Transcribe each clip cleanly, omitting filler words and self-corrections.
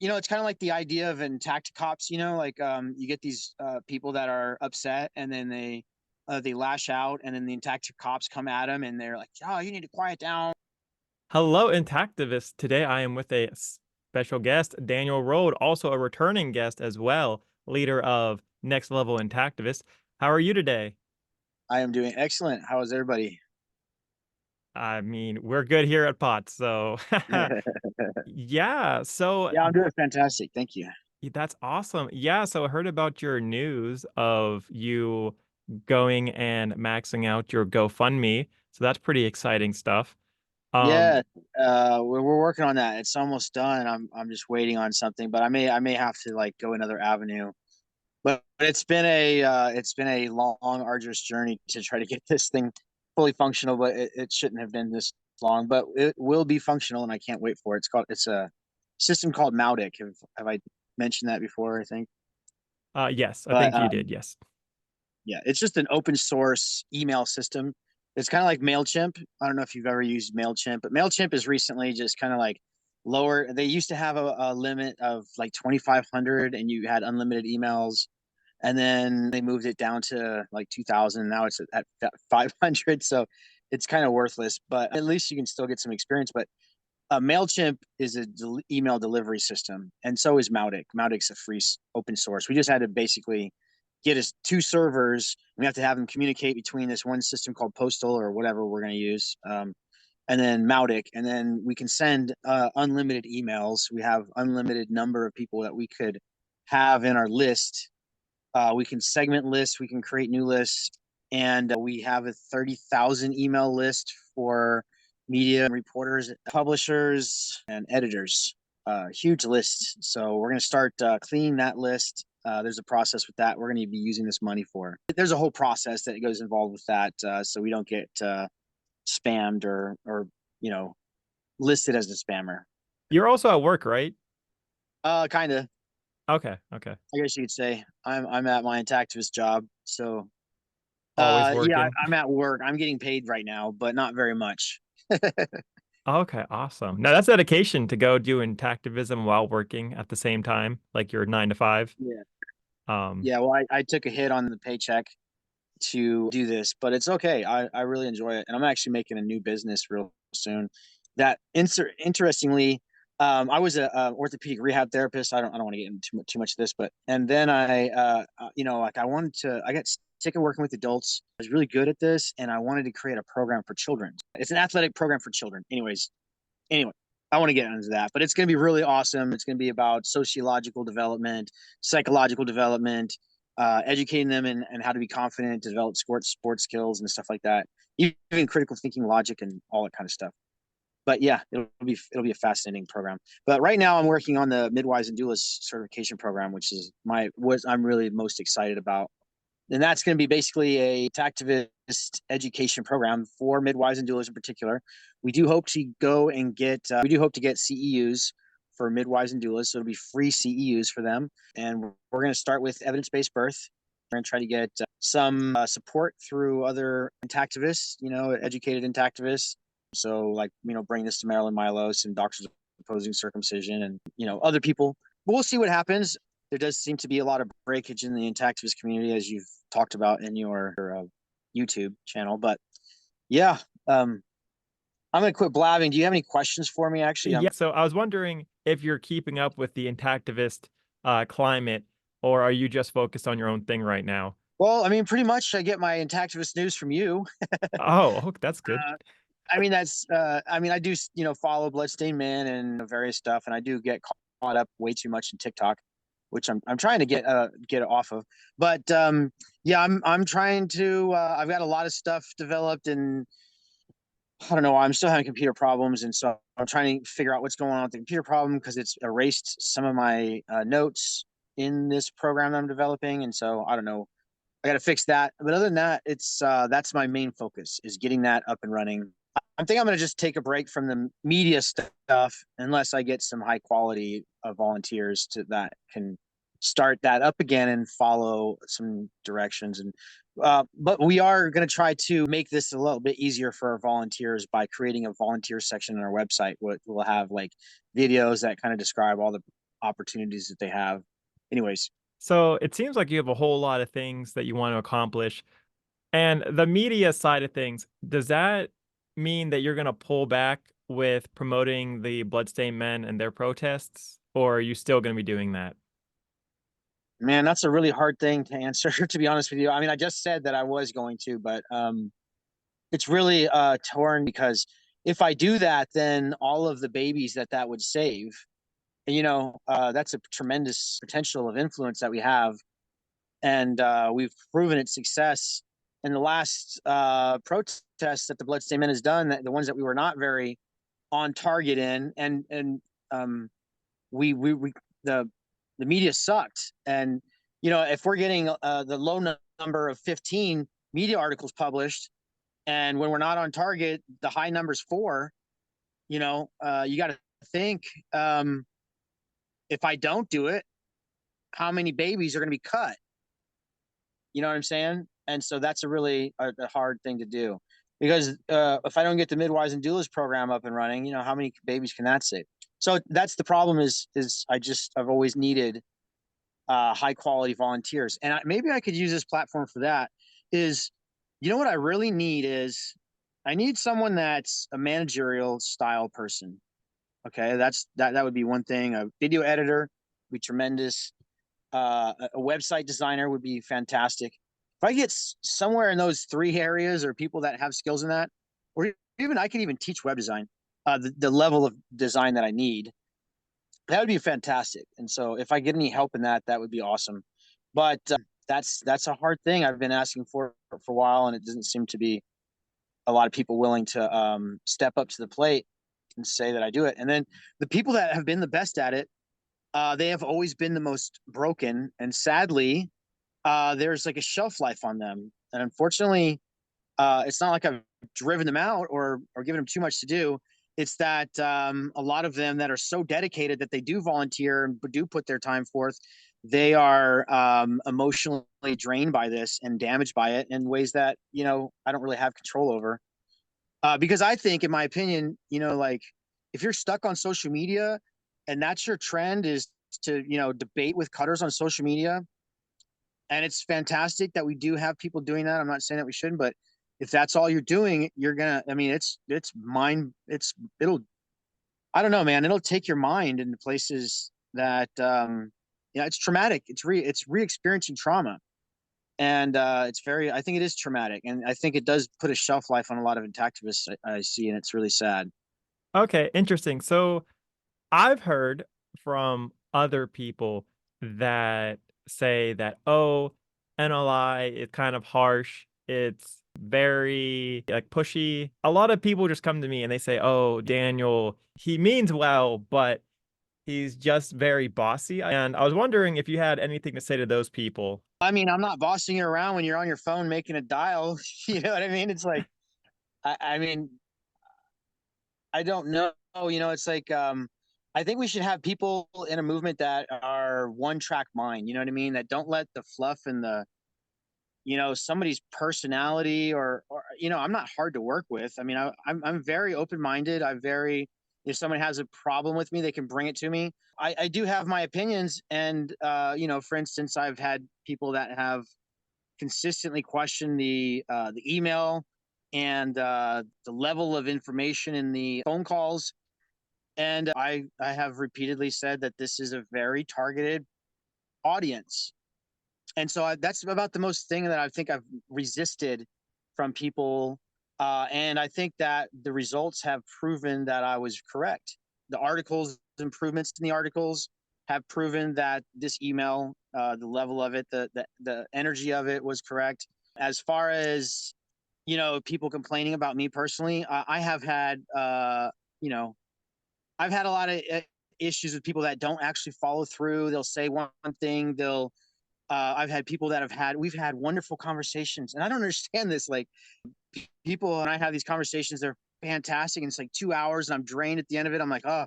It's kind of like the idea of intacticops, like you get these people that are upset and then they lash out and then the intacticops come at them and they're like, "Oh, you need to quiet down." Hello, intactivists. Today I am with a special guest, Daniel Rode, also a returning guest as well, leader of Next Level Intactivists. How are you today? I am doing excellent. How is everybody? I mean, we're good here at POTS, so yeah, so Yeah, I'm doing fantastic. Thank you. that's awesome. Yeah, so I heard about your news of you going and maxing out your GoFundMe. So that's pretty exciting stuff. Um, Yeah, we're working on that. It's almost done. I'm just waiting on something, but I may have to like go another avenue. But it's been a long, arduous journey to try to get this thing fully functional. But it shouldn't have been this long. But it will be functional, and I can't wait for it. It's a system called Mautic. Have I mentioned that before? I think. yes, I But think you did. Yes. yeah, it's just an open source email system. It's kind of like Mailchimp. I don't know if you've ever used Mailchimp, but Mailchimp is recently just kind of like lower. They used to have a limit of like 2,500, and you had unlimited emails, and then they moved it down to like 2,000. Now it's at 500, so it's kind of worthless. But at least you can still get some experience. But Mailchimp is a email delivery system, and so is Mautic. Mautic's a free open source. We just had to basically get us two servers. We have to have them communicate between this one system called Postal or whatever we're going to use, and then Mautic, and then we can send unlimited emails. We have unlimited number of people that we could have in our list. We can segment lists. We can create new lists, and we have a 30,000 email list for media and reporters, publishers, and editors. Huge list. So we're going to start cleaning that list. There's a process with that. We're going to be using this money for. There's a whole process that goes involved with that, so we don't get spammed or you know listed as a spammer. You're also at work, right? Kind of. Okay, okay. I guess you could say I'm at my intactivist job. So Always yeah, working. I'm at work. I'm getting paid right now, but not very much. Okay, awesome. Now that's dedication to go do intactivism while working at the same time, like your 9 to 5. Yeah. Um, Yeah. Well, I took a hit on the paycheck to do this, but it's okay. I really enjoy it. And I'm actually making a new business real soon. Interestingly, I was a orthopedic rehab therapist. I don't want to get into too much of this, but and then like I got sick of working with adults. I was really good at this, and I wanted to create a program for children. It's an athletic program for children. Anyway, I want to get into that, but it's going to be really awesome. It's going to be about sociological development, psychological development, educating them in how to be confident, to develop sports skills and stuff like that, even critical thinking, logic, and all that kind of stuff. But yeah, it'll be a fascinating program. But right now, I'm working on the midwives and doulas certification program, which is what I'm really most excited about, and that's going to be basically a activist education program for midwives and doulas in particular. We do hope to get CEUs for midwives and doulas, so it'll be free CEUs for them. And we're going to start with evidence-based birth. We're going to try to get some support through other intactivists, educated intactivists. So, like, bring this to Marilyn Milos and doctors opposing circumcision and, other people. But we'll see what happens. There does seem to be a lot of breakage in the intactivist community, as you've talked about in your YouTube channel. But yeah, I'm gonna quit blabbing. Do you have any questions for me? Actually, yeah, so I was wondering if you're keeping up with the intactivist climate, or are you just focused on your own thing right now? well, I mean, pretty much I get my intactivist news from you. Oh, that's good. Uh, I do, follow Bloodstained Man and various stuff, and I do get caught up way too much in TikTok, which I'm trying to get it off of. But yeah, I'm trying to. I've got a lot of stuff developed, and I don't know. I'm still having computer problems, and so I'm trying to figure out what's going on with the computer problem because it's erased some of my notes in this program that I'm developing, and so I don't know. I got to fix that. But other than that, it's that's my main focus is getting that up and running. I think I'm going to just take a break from the media stuff unless I get some high quality volunteers that can start that up again and follow some directions. And but we are going to try to make this a little bit easier for our volunteers by creating a volunteer section on our website. We'll have like videos that kind of describe all the opportunities that they have. Anyways, So it seems like you have a whole lot of things that you want to accomplish. And the media side of things, does that mean that you're going to pull back with promoting the Bloodstained Men and their protests? Or are you still going to be doing that? man, that's a really hard thing to answer, to be honest with you. I mean, I just said that I was going to, but it's really torn because if I do that, then all of the babies that would save, that's a tremendous potential of influence that we have, and we've proven its success in the last protests that the Bloodstained Men has done. The ones that we were not very on target in, and um, we the the media sucked, and if we're getting the low number of 15 media articles published, and when we're not on target, the high number's 4. You got to think, if I don't do it, how many babies are going to be cut? You know what I'm saying? And so that's a hard thing to do, because if I don't get the midwives and doulas program up and running, how many babies can that save? So that's the problem. Is I've always needed high quality volunteers, and maybe I could use this platform for that. Is what I really need is I need someone that's a managerial style person. Okay, that would be one thing. A video editor would be tremendous. A website designer would be fantastic. If I get somewhere in those 3 areas, or people that have skills in that, or even I can even teach web design, the level of design that I need, that would be fantastic. And so if I get any help in that, that would be awesome. But that's a hard thing I've been asking for a while, and it doesn't seem to be a lot of people willing to step up to the plate and say that I do it. And then the people that have been the best at it, they have always been the most broken, and sadly, there's like a shelf life on them. And unfortunately, it's not like I've driven them out or given them too much to do. It's that a lot of them that are so dedicated that they do volunteer and do put their time forth, they are emotionally drained by this and damaged by it in ways that I don't really have control over. Because I think, in my opinion, like, if you're stuck on social media and that's your trend, is to debate with cutters on social media, and it's fantastic that we do have people doing that. I'm not saying that we shouldn't, but if that's all you're doing, you're gonna. I mean, it's mind. It'll. I don't know, man. It'll take your mind into places that it's traumatic. It's re-experiencing trauma, and it's very. I think it is traumatic, and I think it does put a shelf life on a lot of intactivists I see, and it's really sad. Okay, interesting. So I've heard from other people that say that, oh, NLI is kind of harsh. It's very like pushy. A lot of people just come to me and they say, oh, Daniel, he means well, but he's just very bossy. And I was wondering if you had anything to say to those people. I mean, I'm not bossing you around when you're on your phone making a dial. You know what I mean? It's like, I mean, I don't know. It's like, I think we should have people in a movement that are one track mind. You know what I mean? That don't let the fluff and the, somebody's personality, or I'm not hard to work with. I mean, I'm very open minded. If someone has a problem with me, they can bring it to me. I do have my opinions, and for instance, I've had people that have consistently questioned the email and the level of information in the phone calls. And I have repeatedly said that this is a very targeted audience. And so that's about the most thing that I think I've resisted from people. And I think that the results have proven that I was correct. The articles, improvements in the articles, have proven that this email, the level of it, the energy of it was correct. As far as people complaining about me personally, I have had I've had a lot of issues with people that don't actually follow through. They'll say one thing, I've had people we've had wonderful conversations, and I don't understand this. Like, people and I have these conversations, they're fantastic, and it's like 2 hours, and I'm drained at the end of it. I'm like, oh,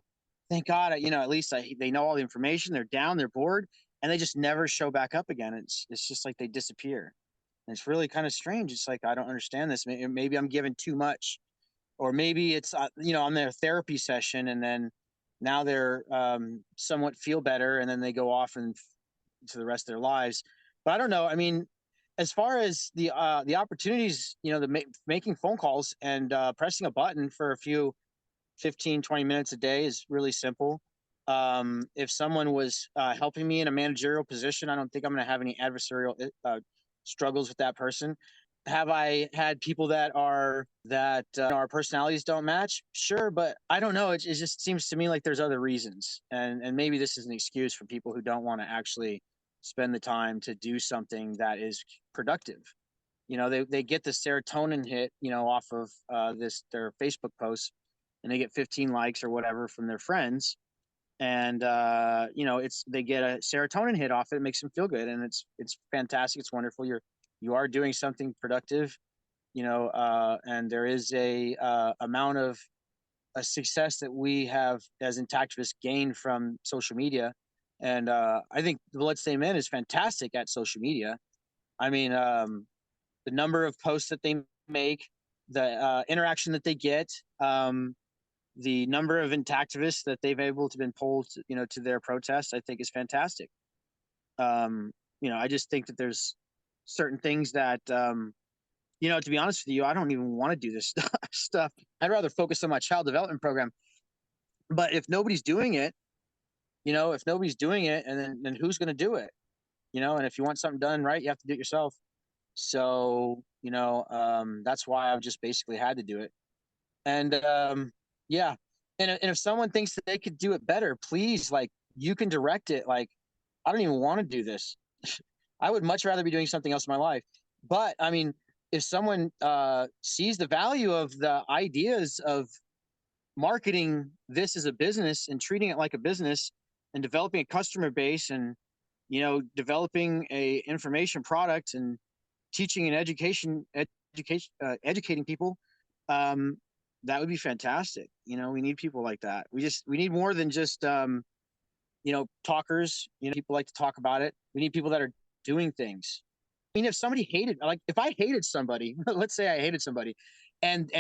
thank God, at least they know all the information. They're down, they're bored, and they just never show back up again. It's just like they disappear, and it's really kind of strange. It's like, I don't understand this. Maybe I'm giving too much, or maybe it's on their therapy session, and then now they're somewhat feel better, and then they go off and to the rest of their lives. But I don't know. I mean, as far as the opportunities, making phone calls and pressing a button for a few 15, 20 minutes a day is really simple. If someone was helping me in a managerial position, I don't think I'm going to have any adversarial struggles with that person. Have I had people that our personalities don't match? Sure, but I don't know. It just seems to me like there's other reasons, and maybe this is an excuse for people who don't want to actually spend the time to do something that is productive. They get the serotonin hit, off of their Facebook posts, and they get 15 likes or whatever from their friends, and it's they get a serotonin hit off it. It makes them feel good, and it's fantastic. It's wonderful. You are doing something productive, and there is a amount of a success that we have as intactivists gained from social media. And I think the Let's Say Men is fantastic at social media. I mean, the number of posts that they make, the interaction that they get, the number of intactivists that they've able to been pulled, to their protests, I think is fantastic. I just think that there's certain things that, to be honest with you, I don't even want to do this stuff. I'd rather focus on my child development program. But if nobody's doing it, and then who's going to do it? And if you want something done right, you have to do it yourself. So, that's why I've just basically had to do it. And yeah. And if someone thinks that they could do it better, please, like, you can direct it. Like, I don't even want to do this. I would much rather be doing something else in my life. But I mean, if someone sees the value of the ideas of marketing this as a business and treating it like a business and developing a customer base and developing a information product and teaching and educating people, that would be fantastic. We need people like that. We need more than just talkers. People like to talk about it. We need people that are doing things. I mean, if I hated somebody, let's say I hated somebody, and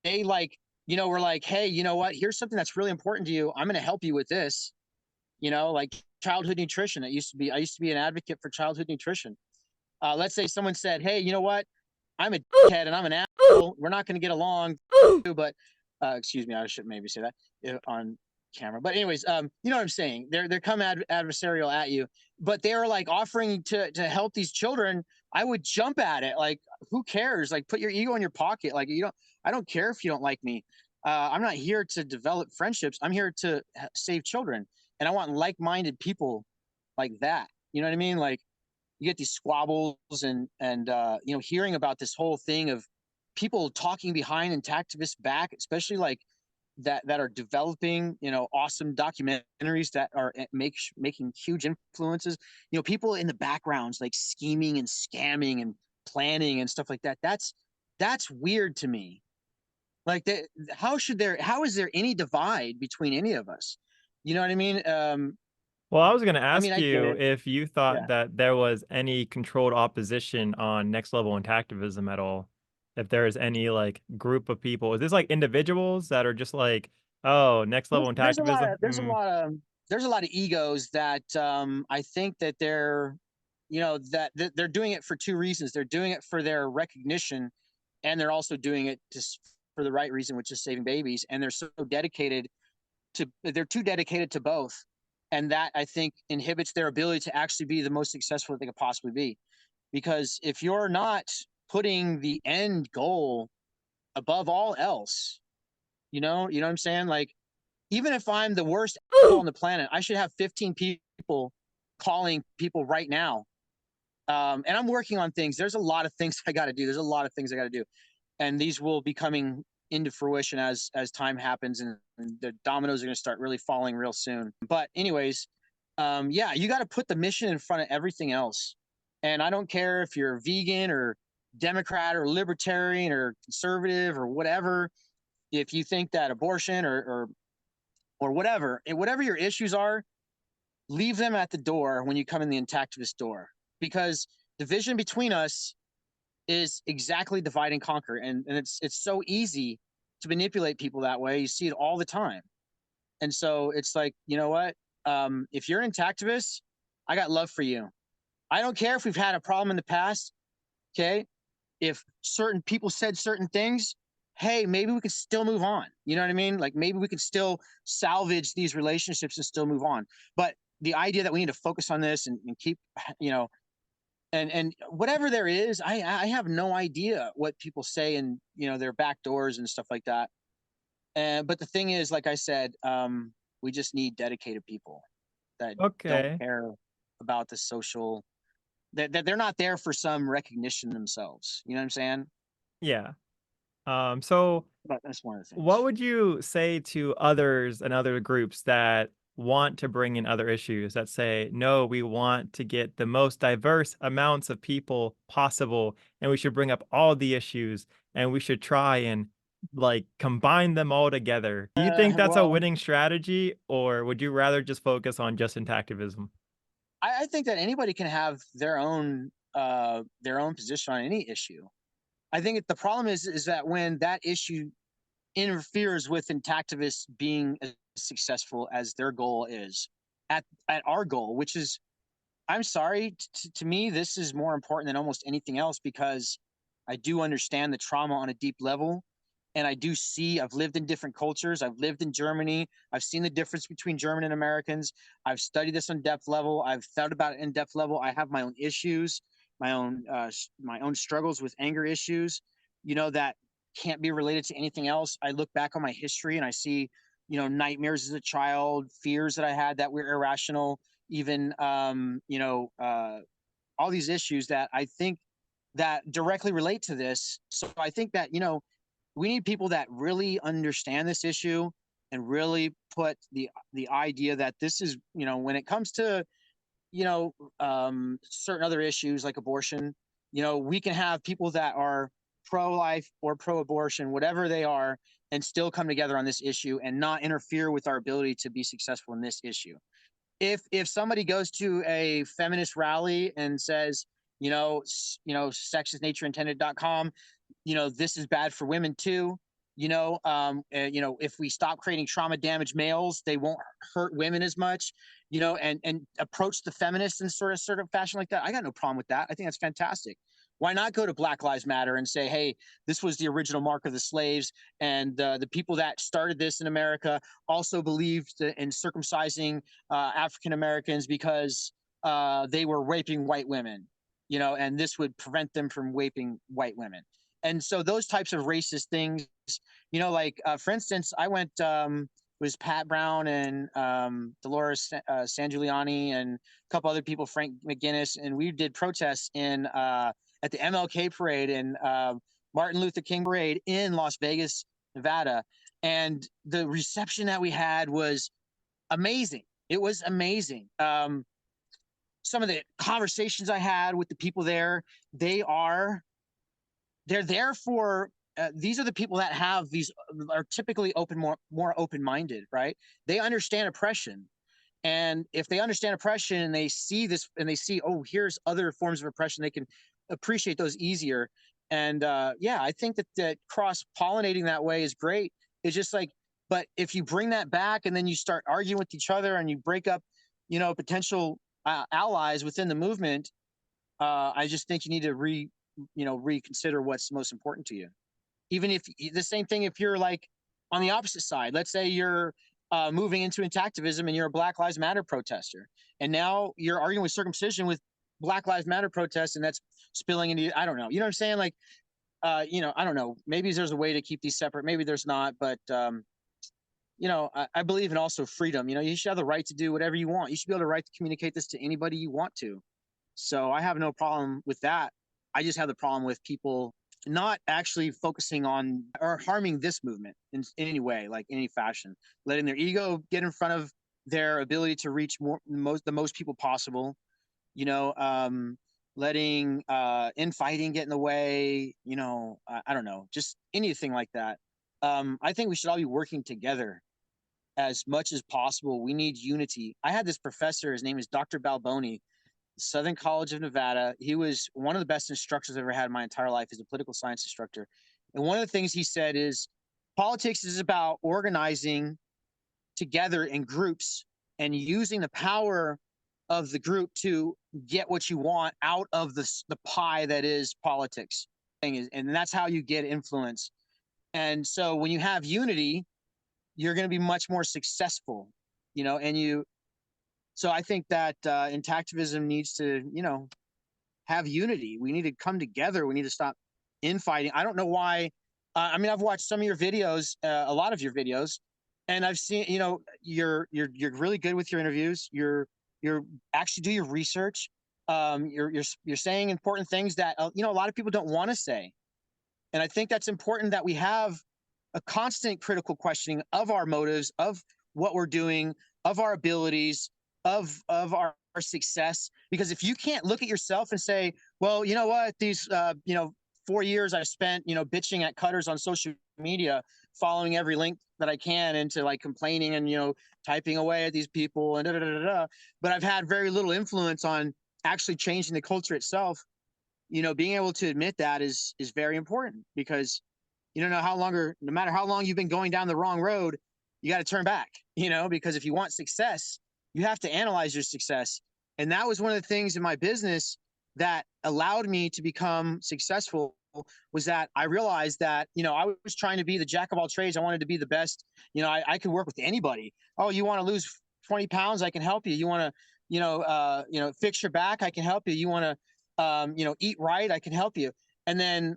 they were like, hey, you know what? Here's something that's really important to you. I'm going to help you with this. Like childhood nutrition. I used to be an advocate for childhood nutrition. Let's say someone said, hey, you know what? I'm a head and I'm an asshole. We're not going to get along, but excuse me, I should maybe say that on camera. But anyways, you know what I'm saying? They're come adversarial at you, but they're like offering to help these children. I would jump at it. Like, who cares? Like, put your ego in your pocket. Like, I don't care if you don't like me. I'm not here to develop friendships. I'm here to save children, and I want like-minded people like that. You know what I mean? Like, you get these squabbles and hearing about this whole thing of people talking behind intactivists back, especially like that are developing awesome documentaries that are making huge influences. People in the backgrounds like scheming and scamming and planning and stuff like that. That's weird to me. Like, how is there any divide between any of us? You know what I mean? Well, I was going to I mean, ask I get you it. if you thought Yeah. that there was any controlled opposition on Next Level Intactivism at all. If there is any like group of people, is this like individuals that are just like, oh, Next Level There's a lot Intactivism? of there's a lot of egos that I think that they're doing it for two reasons. They're doing it for their recognition, and they're also doing it for the right reason, which is saving babies. And they're too dedicated to both, and that, I think, inhibits their ability to actually be the most successful that they could possibly be. Because if you're not putting the end goal above all else, you know what I'm saying? Like, even if I'm the worst on the planet, I should have 15 people calling people right now. And I'm working on things. There's a lot of things I got to do. There's a lot of things I got to do, and these will be coming into fruition as time happens, and the dominoes are going to start really falling real soon. But anyways, yeah, you got to put the mission in front of everything else. And I don't care if you're vegan or Democrat or libertarian or conservative or whatever. If you think that abortion or whatever your issues are, leave them at the door when you come in the intactivist door, because division between us is exactly divide and conquer, and it's so easy to manipulate people that way. You see it all the time. And so it's like, you know what? If you're an intactivist, I got love for you. I don't care if we've had a problem in the past. Okay. If certain people said certain things, hey, maybe we could still move on. You know what I mean? Like maybe we could still salvage these relationships and still move on. But the idea that we need to focus on this and keep, you know, and whatever there is, I have no idea what people say in, you know, their back doors and stuff like that. And but the thing is, like I said, we just need dedicated people that don't Okay. care about the social, that they're not there for some recognition themselves. You know what I'm saying? Yeah. So But that's one of the what things. would you say to others and other groups that want to bring in other issues that say, no, we want to get the most diverse amounts of people possible, and we should bring up all the issues and we should try and like combine them all together? Do you think that's a Well, winning strategy, or would you rather just focus on just intactivism? I think that anybody can have their own position on any issue. I think the problem is that when that issue interferes with intactivists being as successful as their goal is, at our goal, which is, I'm sorry, to me, this is more important than almost anything else because I do understand the trauma on a deep level. And I do see, I've lived in different cultures. I've lived in Germany. I've seen the difference between German and Americans. I've studied this on depth level. I've thought about it in depth level. I have my own issues, my own struggles with anger issues, you know, that can't be related to anything else. I look back on my history and I see, you know, nightmares as a child, fears that I had that were irrational, even all these issues that I think that directly relate to this. So I think that, you know, we need people that really understand this issue and really put the idea that this is, you know, when it comes to, you know, certain other issues like abortion, you know, we can have people that are pro-life or pro-abortion, whatever they are, and still come together on this issue and not interfere with our ability to be successful in this issue. If somebody goes to a feminist rally and says, sex is nature intended.com, you know, this is bad for women too. If we stop creating trauma damaged males, they won't hurt women as much, you know, and approach the feminists in sort of fashion like that. I got no problem with that. I think that's fantastic. Why not go to Black Lives Matter and say, hey, this was the original mark of the slaves, and the people that started this in America also believed in circumcising African Americans because they were raping white women, you know, and this would prevent them from raping white women. And so those types of racist things, you know, like for instance, I went was Pat Brown and Dolores San Giuliani and a couple other people, Frank McGinnis, and we did protests in at the MLK parade and Martin Luther King parade in Las Vegas, Nevada. And the reception that we had was amazing. It was amazing. Some of the conversations I had with the people there, they are they're there for these are the people that have these are typically more open minded, right? They understand oppression, and if they understand oppression and they see this and they see, oh, here's other forms of oppression, they can appreciate those easier. And yeah, I think that cross pollinating that way is great. It's just like, but if you bring that back and then you start arguing with each other and you break up, you know, potential allies within the movement, I just think you need to reconsider what's most important to you. Even if the same thing, if you're like on the opposite side, let's say you're moving into intactivism and you're a Black Lives Matter protester, and now you're arguing with circumcision with Black Lives Matter protests, and that's spilling into, I don't know, you know what I'm saying? Like, I don't know. Maybe there's a way to keep these separate. Maybe there's not, but I believe in also freedom. You know, you should have the right to do whatever you want. You should be able to right to communicate this to anybody you want to. So I have no problem with that. I just have the problem with people not actually focusing on or harming this movement in any way, like in any fashion, letting their ego get in front of their ability to reach the most people possible. You know, letting infighting get in the way. You know, I don't know, just anything like that. I think we should all be working together as much as possible. We need unity. I had this professor. His name is Dr. Balboni, Southern College of Nevada. He was one of the best instructors I've ever had in my entire life as a political science instructor. And one of the things he said is politics is about organizing together in groups and using the power of the group to get what you want out of the pie that is politics. And that's how you get influence. And so when you have unity, you're going to be much more successful, and so I think that intactivism needs to, have unity. We need to come together. We need to stop infighting. I don't know why. I mean, I've watched some of your videos, a lot of your videos, and I've seen, you're really good with your interviews. You're actually do your research. You're saying important things that a lot of people don't want to say, and I think that's important that we have a constant critical questioning of our motives, of what we're doing, of our abilities, of our success. Because if you can't look at yourself and say, well, you know what, these 4 years I spent, bitching at cutters on social media, following every link that I can into like complaining and typing away at these people and da, da, da, da, da. But I've had very little influence on actually changing the culture itself. Being able to admit that is very important, because you don't know how longer, no matter how long you've been going down the wrong road, you got to turn back, because if you want success, you have to analyze your success. And that was one of the things in my business that allowed me to become successful, was that I realized that, I was trying to be the jack of all trades. I wanted to be the best. I could work with anybody. Oh, you want to lose 20 pounds? I can help you. You want to, fix your back? I can help you. You want to, eat right? I can help you. And then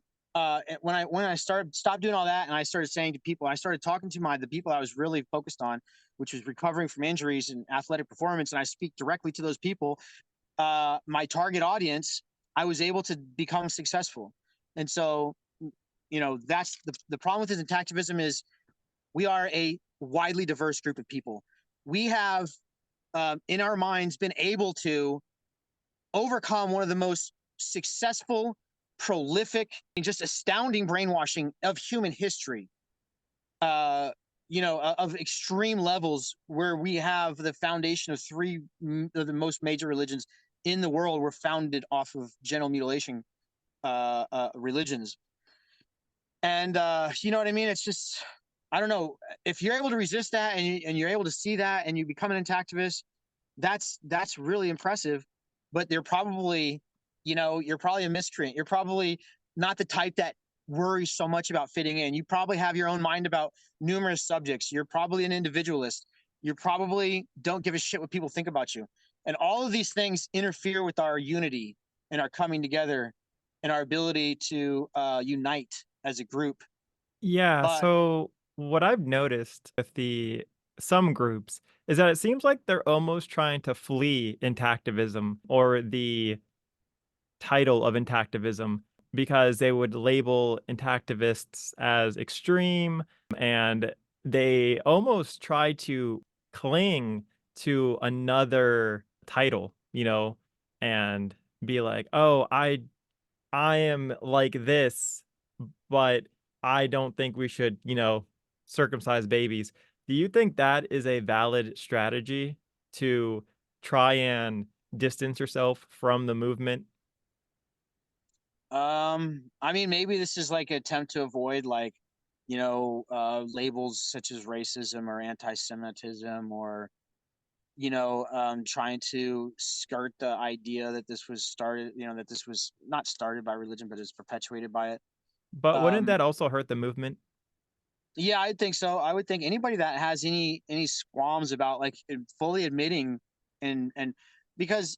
when I stopped doing all that, and I started saying to people, I started talking to the people I was really focused on, which was recovering from injuries and athletic performance, and I speak directly to those people, my target audience, I was able to become successful. And so, that's the problem with this intactivism is we are a widely diverse group of people. We have, in our minds, been able to overcome one of the most successful, prolific, and just astounding brainwashing of human history. Of extreme levels, where we have the foundation of three of the most major religions in the world were founded off of genital mutilation religions. And you know what I mean? It's just, I don't know, if you're able to resist that, and you're able to see that, and you become an intactivist, that's really impressive. But you're probably a miscreant. You're probably not the type that worries so much about fitting in. You probably have your own mind about numerous subjects. You're probably an individualist. You probably don't give a shit what people think about you. And all of these things interfere with our unity and our coming together and our ability to unite as a group. Yeah, But so what I've noticed with the some groups is that it seems like they're almost trying to flee intactivism or the title of intactivism, because they would label intactivists as extreme, and they almost try to cling to another title, and be like, "Oh, I am like this, but I don't think we should, circumcise babies." Do you think that is a valid strategy to try and distance yourself from the movement? I mean, maybe this is like an attempt to avoid, like, labels such as racism or anti-Semitism, or trying to skirt the idea that this was started, that this was not started by religion, but is perpetuated by it. But wouldn't Um, that also hurt the movement? yeah, I think so. I would think anybody that has any squalms about like fully admitting, and because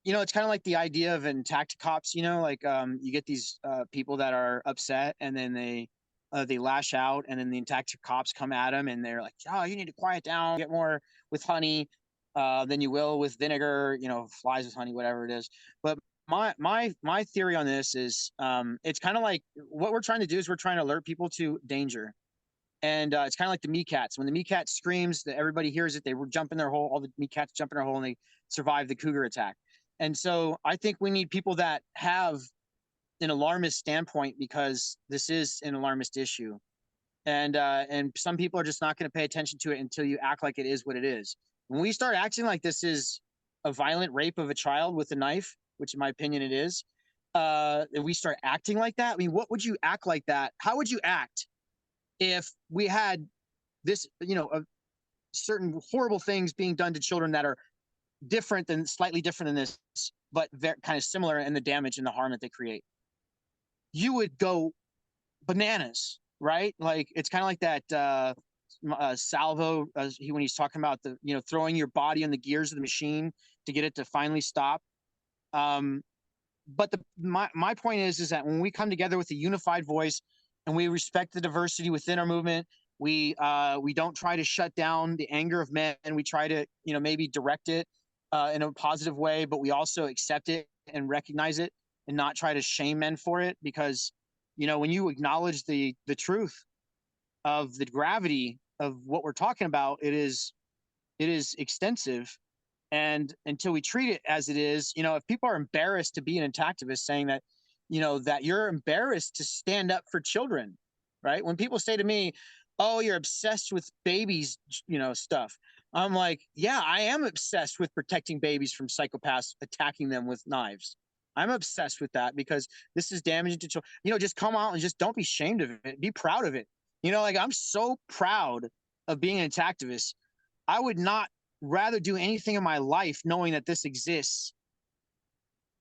it's kind of like the idea of intact cops. Like you get these people that are upset, and then they lash out, and then the intact cops come at them, and they're like, "Oh, you need to quiet down. Get more with honey than you will with vinegar. Flies with honey, whatever it is." But my theory on this is, it's kind of like what we're trying to do is we're trying to alert people to danger. And it's kind of like the meerkats. When the meerkat screams, that everybody hears it. They jump in their hole. All the meerkats jump in their hole, and they survive the cougar attack. And so I think we need people that have an alarmist standpoint, because this is an alarmist issue. And some people are just not going to pay attention to it until you act like it is what it is. When we start acting like this is a violent rape of a child with a knife, which in my opinion it is, and we start acting like that. I mean, what would you act like that? How would you act if we had this, certain horrible things being done to children that are slightly different than this, but very kind of similar in the damage and the harm that they create, you would go bananas, right? Like it's kind of like that Salvo when he's talking about the throwing your body on the gears of the machine to get it to finally stop. Um, but my point is that when we come together with a unified voice and we respect the diversity within our movement, we don't try to shut down the anger of men, and we try to maybe direct it in a positive way, but we also accept it and recognize it and not try to shame men for it, because when you acknowledge the truth of the gravity of what we're talking about, it is extensive. And until we treat it as it is, if people are embarrassed to be an intactivist, saying that, that you're embarrassed to stand up for children, right? When people say to me, oh, you're obsessed with babies, stuff. I'm like, yeah, I am obsessed with protecting babies from psychopaths attacking them with knives. I'm obsessed with that because this is damaging to children. Just come out and just don't be ashamed of it. Be proud of it. Like I'm so proud of being an activist. I would not rather do anything in my life knowing that this exists.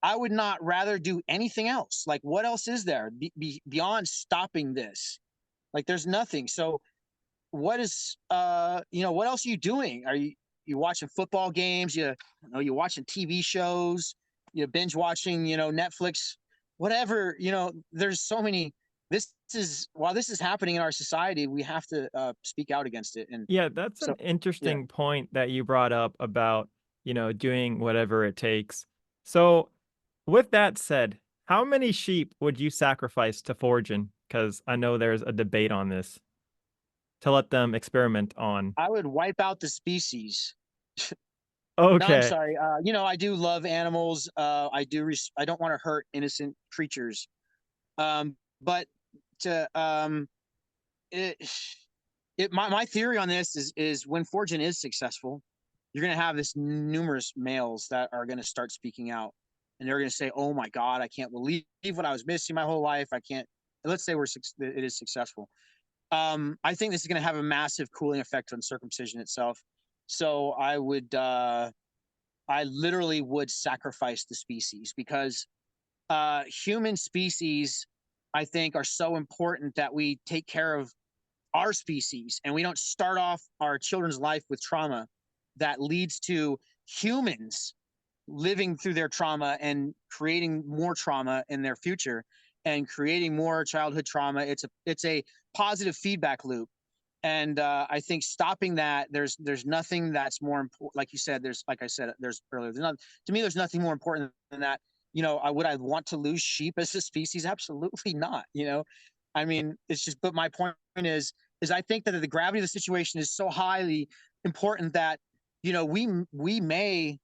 I would not rather do anything else. Like, what else is there beyond stopping this? Like, there's nothing. So, what is, what else are you doing? Are you watching football games? You watching TV shows? You binge watching, Netflix, whatever. There's so many. While this is happening in our society, we have to speak out against it. And Yeah, that's so, an yeah. interesting point that you brought up about, doing whatever it takes. So, with that said, how many sheep would you sacrifice to Forgin? Because I know there's a debate on this to let them experiment on. I would wipe out the species. No, I'm Okay. sorry. I do love animals. I don't want to hurt innocent creatures. But to it, my theory on this is when Fortune is successful, you're going to have this numerous males that are going to start speaking out, and they're going to say, "Oh my God, I can't believe what I was missing my whole life. I can't." Let's say it is successful. I think this is going to have a massive cooling effect on circumcision itself. So I literally would sacrifice the species, because human species, I think, are so important that we take care of our species and we don't start off our children's life with trauma that leads to humans living through their trauma and creating more trauma in their future and creating more childhood trauma. It's a positive feedback loop. And I think stopping that, there's nothing that's more important. Like you said, like I said, there's earlier, to me, there's nothing more important than that. Would I want to lose sheep as a species? Absolutely not. I mean, it's just. But my point is I think that the gravity of the situation is so highly important that we may,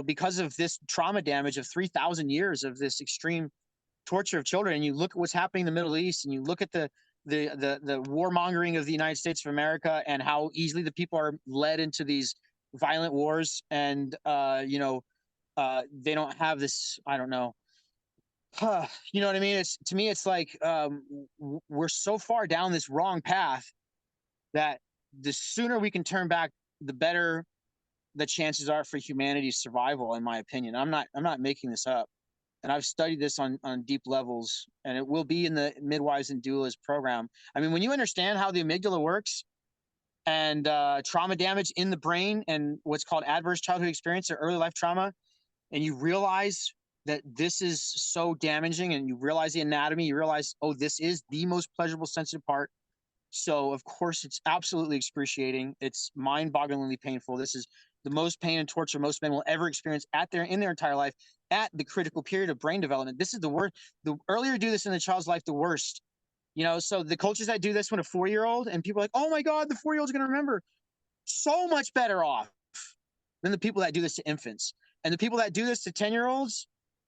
because of this trauma damage of 3,000 years of this extreme torture of children, and you look at what's happening in the Middle East, and you look at the warmongering of the United States of America and how easily the people are led into these violent wars, and they don't have this. I don't know. You know what I mean? To me, it's like we're so far down this wrong path that the sooner we can turn back, the better the chances are for humanity's survival. In my opinion, I'm not making this up, and I've studied this on deep levels, and it will be in the midwives and doulas program. I mean, when you understand how the amygdala works and trauma damage in the brain and what's called adverse childhood experience or early life trauma, and you realize that this is so damaging, and you realize the anatomy, you realize, oh, this is the most pleasurable sensitive part. So of course it's absolutely excruciating. It's mind-bogglingly painful. This is the most pain and torture most men will ever experience in their entire life at the critical period of brain development. This is the worst. The earlier you do this in the child's life, the worst. So the cultures that do this when a 4-year-old, and people are like, oh my God, the 4-year-old's going to remember, so much better off than the people that do this to infants. And the people that do this to 10-year-olds,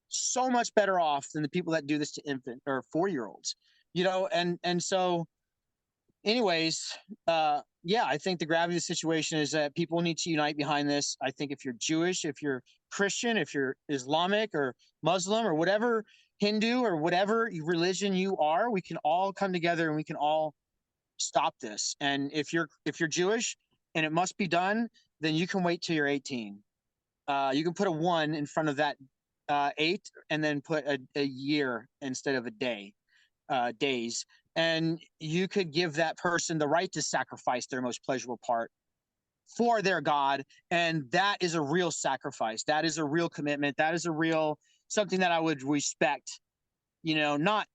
so much better off than the people that do this to infant or 4-year-olds. And so anyways, yeah, I think the gravity of the situation is that people need to unite behind this. I think if you're Jewish, if you're Christian, if you're Islamic or Muslim or whatever, Hindu or whatever religion you are, we can all come together and we can all stop this. And if you're Jewish, and it must be done, then you can wait till you're 18. You can put a 1 in front of that 8, and then put a year instead of a day, days. And you could give that person the right to sacrifice their most pleasurable part for their God. And that is a real sacrifice. That is a real commitment. That is a real something that I would respect, not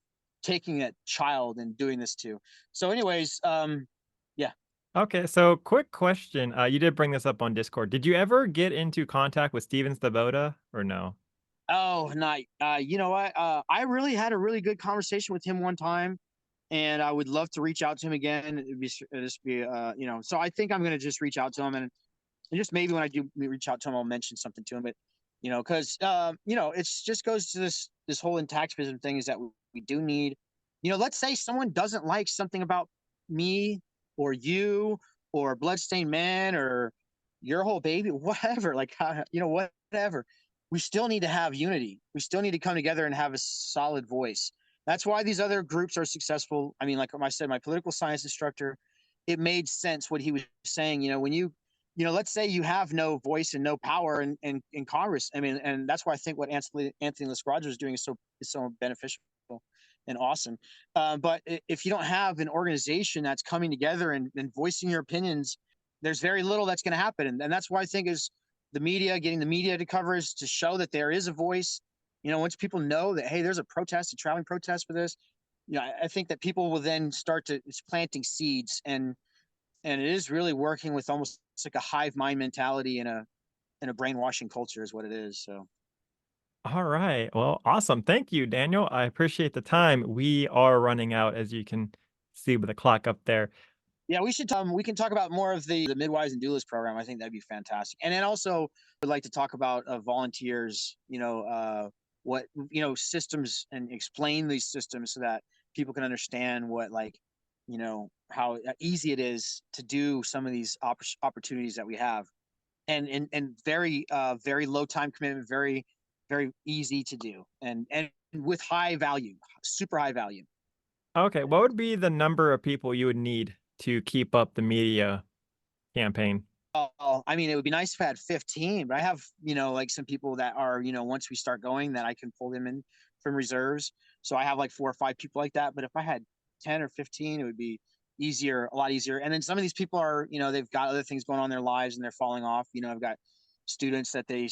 taking a child and doing this to. So, anyways, yeah. Okay, so quick question. You did bring this up on Discord. Did you ever get into contact with Steven Svoboda or no? Oh, not. You know what? I really had a really good conversation with him one time, and I would love to reach out to him again. It'd just be, So I think I'm gonna just reach out to him, and just maybe when I do reach out to him, I'll mention something to him. But because it's just goes to this whole intactivism thing is that we do need, let's say someone doesn't like something about me or you or Bloodstained Man or your whole baby, whatever, like whatever. We still need to have unity. We still need to come together and have a solid voice. That's why these other groups are successful. I mean, like I said, my political science instructor, it made sense what he was saying. When let's say you have no voice and no power in Congress. I mean, and that's why I think what Anthony Lascraggio is doing is so beneficial and awesome. But if you don't have an organization that's coming together and voicing your opinions, there's very little that's going to happen. And that's why I think is the media, getting the media to cover is to show that there is a voice. Once people know that, hey, there's a protest, a traveling protest for this, I think that people will then start to, it's planting seeds, and it is really working with almost like a hive mind mentality and a brainwashing culture is what it is. So All right. Well, awesome. Thank you, Daniel. I appreciate the time. We are running out, as you can see with the clock up there. yeah, we can talk about more of the midwives and doulas program. I think that'd be fantastic. And then also would like to talk about volunteers, what systems, and explain these systems so that people can understand what, like, how easy it is to do some of these opportunities that we have, and very low time commitment, very very easy to do, and with high value, super high value. Okay, what would be the number of people you would need to keep up the media campaign? I mean, it would be nice if I had 15, but I have, like some people that are, once we start going, that I can pull them in from reserves. So I have like 4 or 5 people like that. But if I had 10 or 15, it would be easier, a lot easier. And then some of these people are, they've got other things going on in their lives and they're falling off. I've got students that they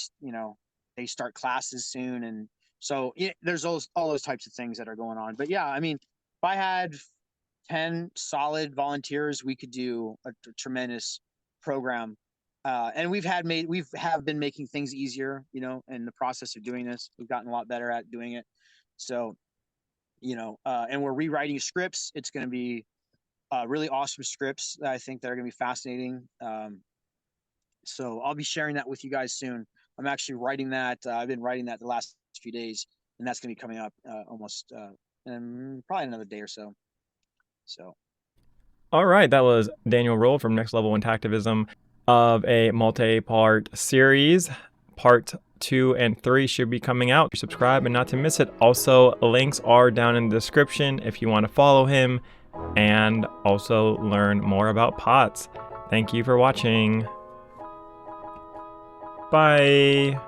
start classes soon. And so there's all those types of things that are going on. But yeah, I mean, if I had 10 solid volunteers, we could do a tremendous program. And we have been making things easier, in the process of doing this. We've gotten a lot better at doing it. So, and we're rewriting scripts. It's going to be really awesome scripts that I think that are going to be fascinating. So I'll be sharing that with you guys soon. I'm actually writing that. I've been writing that the last few days, and that's going to be coming up almost in probably another day or so. So. All right, that was Daniel Roll from Next Level Intactivism of a multi-part series. Part 2 and 3 should be coming out. Subscribe and not to miss it. Also, links are down in the description if you want to follow him and also learn more about POTS. Thank you for watching. Bye.